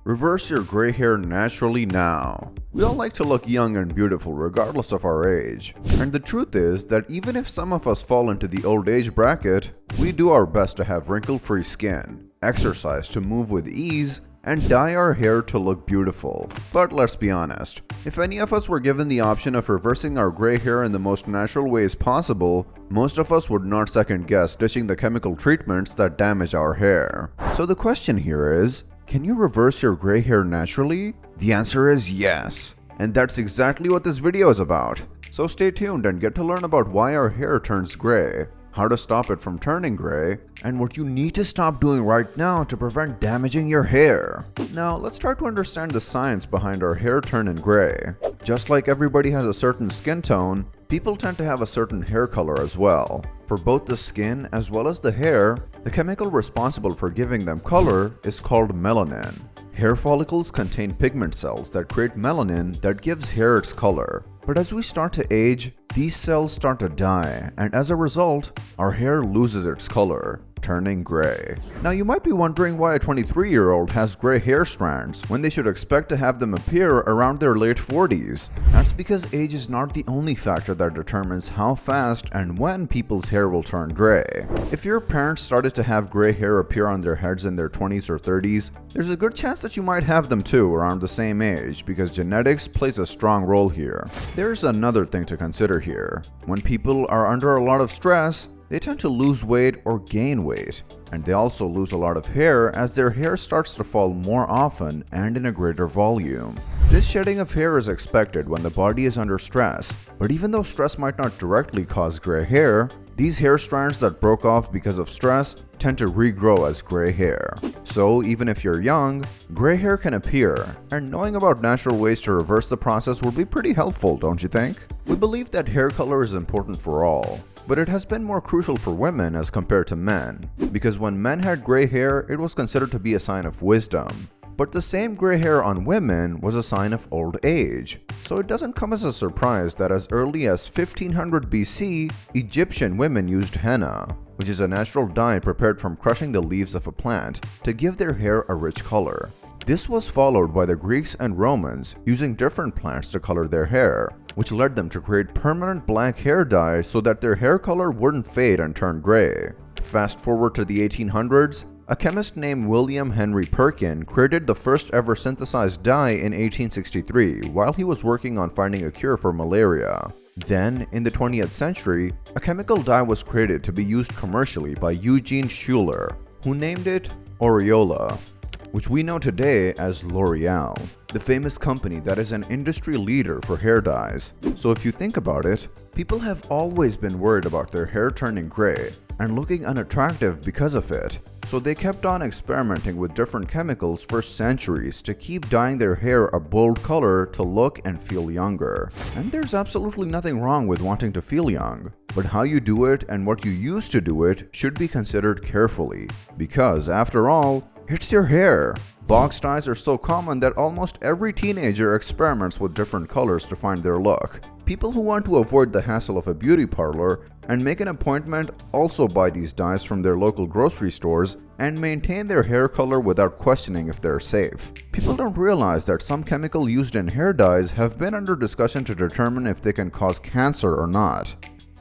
Reverse your gray hair naturally now. We all like to look young and beautiful regardless of our age. And the truth is that even if some of us fall into the old age bracket, we do our best to have wrinkle-free skin, exercise to move with ease, and dye our hair to look beautiful. But let's be honest, if any of us were given the option of reversing our gray hair in the most natural ways possible, most of us would not second guess ditching the chemical treatments that damage our hair. So the question here is, can you reverse your gray hair naturally? The answer is yes. And that's exactly what this video is about. So stay tuned and get to learn about why our hair turns gray, how to stop it from turning gray, and what you need to stop doing right now to prevent damaging your hair. Now, let's try to understand the science behind our hair turning gray. Just like everybody has a certain skin tone, people tend to have a certain hair color as well. For both the skin as well as the hair, the chemical responsible for giving them color is called melanin. Hair follicles contain pigment cells that create melanin that gives hair its color. But as we start to age, these cells start to die, and as a result, our hair loses its color, turning gray. Now you might be wondering why a 23-year-old has gray hair strands when they should expect to have them appear around their late 40s. That's because age is not the only factor that determines how fast and when people's hair will turn gray. If your parents started to have gray hair appear on their heads in their 20s or 30s, there's a good chance that you might have them too around the same age because genetics plays a strong role here. There's another thing to consider here. When people are under a lot of stress, they tend to lose weight or gain weight, and they also lose a lot of hair as their hair starts to fall more often and in a greater volume. This shedding of hair is expected when the body is under stress, but even though stress might not directly cause gray hair, these hair strands that broke off because of stress tend to regrow as gray hair. So even if you're young, gray hair can appear, and knowing about natural ways to reverse the process would be pretty helpful, don't you think? We believe that hair color is important for all, but it has been more crucial for women as compared to men, because when men had gray hair, it was considered to be a sign of wisdom. But the same gray hair on women was a sign of old age. So it doesn't come as a surprise that as early as 1500 BC, Egyptian women used henna, which is a natural dye prepared from crushing the leaves of a plant, to give their hair a rich color. This was followed by the Greeks and Romans using different plants to color their hair, which led them to create permanent black hair dye so that their hair color wouldn't fade and turn gray. Fast forward to the 1800s, a chemist named William Henry Perkin created the first ever synthesized dye in 1863 while he was working on finding a cure for malaria. Then, in the 20th century, a chemical dye was created to be used commercially by Eugene Schuler, who named it Aureola, which we know today as L'Oreal, the famous company that is an industry leader for hair dyes. So if you think about it, people have always been worried about their hair turning gray and looking unattractive because of it. So they kept on experimenting with different chemicals for centuries to keep dyeing their hair a bold color to look and feel younger. And there's absolutely nothing wrong with wanting to feel young, but how you do it and what you use to do it should be considered carefully, because after all, it's your hair. Box dyes are so common that almost every teenager experiments with different colors to find their look. People who want to avoid the hassle of a beauty parlor and make an appointment also buy these dyes from their local grocery stores and maintain their hair color without questioning if they're safe. People don't realize that some chemical used in hair dyes have been under discussion to determine if they can cause cancer or not.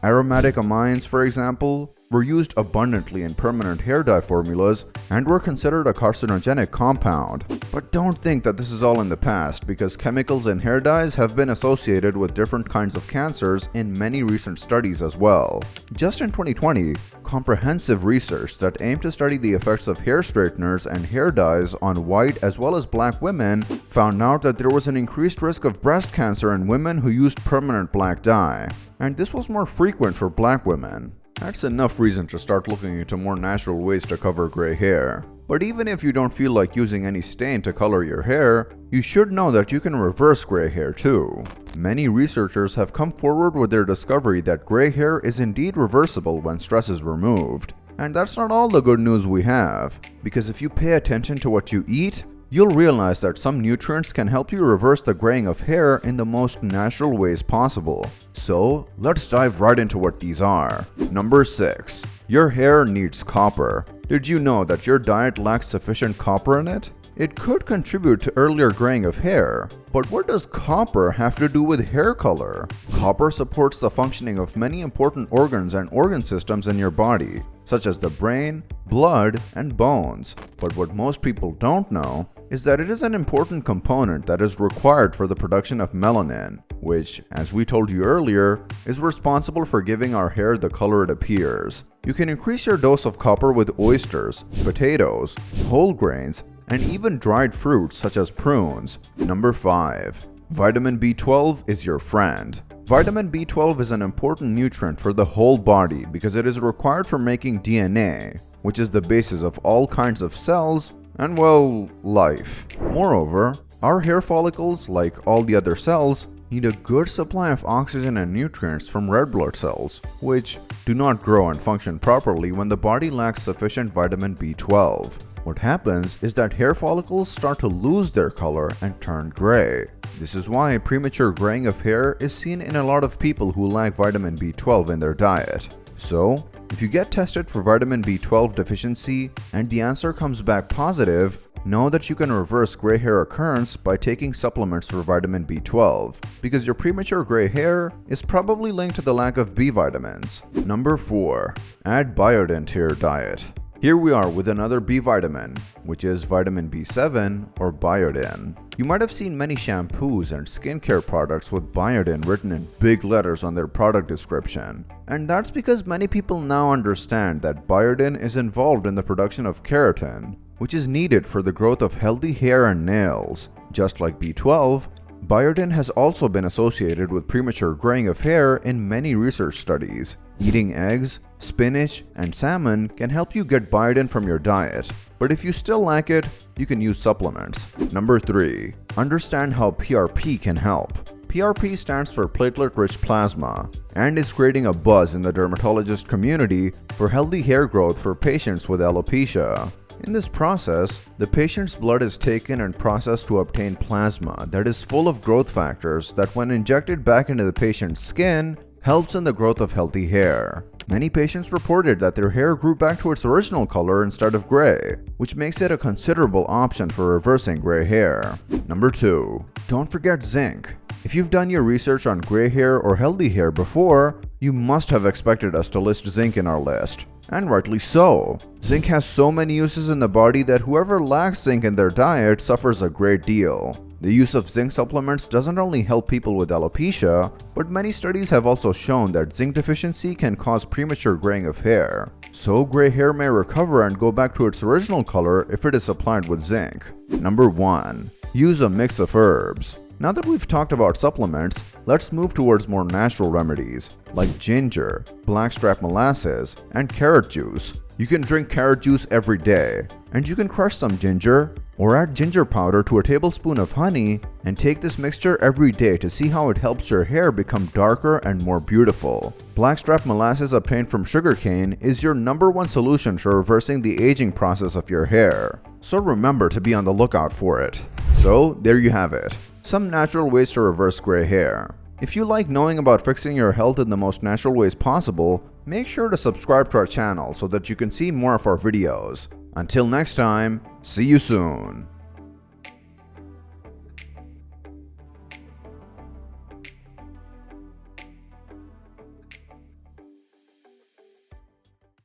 Aromatic amines, for example, were used abundantly in permanent hair dye formulas and were considered a carcinogenic compound. But don't think that this is all in the past, because chemicals in hair dyes have been associated with different kinds of cancers in many recent studies as well. Just in 2020, comprehensive research that aimed to study the effects of hair straighteners and hair dyes on white as well as black women found out that there was an increased risk of breast cancer in women who used permanent black dye. And this was more frequent for black women. That's enough reason to start looking into more natural ways to cover gray hair. But even if you don't feel like using any stain to color your hair, you should know that you can reverse gray hair too. Many researchers have come forward with their discovery that gray hair is indeed reversible when stress is removed. And that's not all the good news we have, because if you pay attention to what you eat, you'll realize that some nutrients can help you reverse the graying of hair in the most natural ways possible. So, let's dive right into what these are. Number 6. Your hair needs copper. Did you know that your diet lacks sufficient copper in it? It could contribute to earlier graying of hair, but what does copper have to do with hair color? Copper supports the functioning of many important organs and organ systems in your body, such as the brain, blood, and bones. But what most people don't know is that it is an important component that is required for the production of melanin, which, as we told you earlier, is responsible for giving our hair the color it appears. You can increase your dose of copper with oysters, potatoes, whole grains, and even dried fruits such as prunes. Number 5. Vitamin B12 is your friend. Vitamin B12 is an important nutrient for the whole body because it is required for making DNA, which is the basis of all kinds of cells and, well, life. Moreover, our hair follicles, like all the other cells, need a good supply of oxygen and nutrients from red blood cells, which do not grow and function properly when the body lacks sufficient vitamin B12. What happens is that hair follicles start to lose their color and turn gray. This is why premature graying of hair is seen in a lot of people who lack vitamin B12 in their diet. So, if you get tested for vitamin B12 deficiency and the answer comes back positive, know that you can reverse gray hair occurrence by taking supplements for vitamin B12, because your premature gray hair is probably linked to the lack of B vitamins. Number 4. Add biotin to your diet. Here we are with another B vitamin, which is vitamin B7 or biotin. You might have seen many shampoos and skincare products with biotin written in big letters on their product description. And that's because many people now understand that biotin is involved in the production of keratin, which is needed for the growth of healthy hair and nails. Just like B12, biotin has also been associated with premature graying of hair in many research studies. Eating eggs, spinach, and salmon can help you get biotin from your diet, but if you still lack it, you can use supplements. Number 3. Understand how PRP can help. PRP stands for platelet-rich plasma and is creating a buzz in the dermatologist community for healthy hair growth for patients with alopecia. In this process, the patient's blood is taken and processed to obtain plasma that is full of growth factors that, when injected back into the patient's skin, helps in the growth of healthy hair. Many patients reported that their hair grew back to its original color instead of gray, which makes it a considerable option for reversing gray hair. Number 2. Don't forget zinc. If you've done your research on gray hair or healthy hair before, you must have expected us to list zinc in our list. And rightly so. Zinc has so many uses in the body that whoever lacks zinc in their diet suffers a great deal. The use of zinc supplements doesn't only help people with alopecia, but many studies have also shown that zinc deficiency can cause premature graying of hair. So gray hair may recover and go back to its original color if it is supplied with zinc. Number 1. Use a mix of herbs. Now that we've talked about supplements, let's move towards more natural remedies like ginger, blackstrap molasses, and carrot juice. You can drink carrot juice every day, and you can crush some ginger or add ginger powder to a tablespoon of honey and take this mixture every day to see how it helps your hair become darker and more beautiful. Blackstrap molasses obtained from sugarcane is your number 1 solution for reversing the aging process of your hair. So remember to be on the lookout for it. So there you have it. Some natural ways to reverse gray hair. If you like knowing about fixing your health in the most natural ways possible, make sure to subscribe to our channel so that you can see more of our videos. Until next time, see you soon.